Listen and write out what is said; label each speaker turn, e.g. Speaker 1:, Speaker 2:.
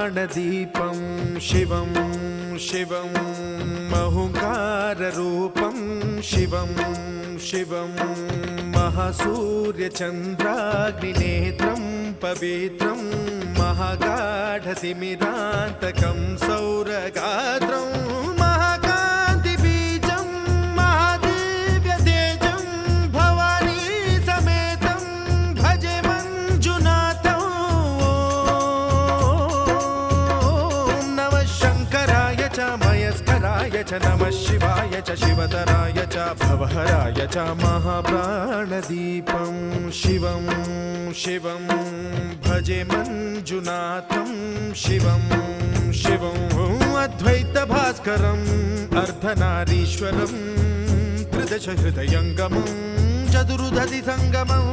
Speaker 1: महाप्राणदीपं शिवं शिवं महुङ्काररूपं शिवं शिवं महासूर्यचन्द्राग्निनेत्रं पवित्रं महागाढतिमिरान्तकं सौरगात्रं महाकान्तिबीजं महादिव्यतेजं भवानी समेतं भजे मञ्जुनाथं। ॐ नमः शङ्कराय च मयस्कराय च नमः शिवाय च शिवतराय च भवहराय च महाप्राणदीपं शिवं शिवं भजे मञ्जुनाथं शिवं शिवं अद्वैतभास्करम् अर्धनारीश्वरं त्रिदशहृदयङ्गमं चतुर्दधिसङ्गमम्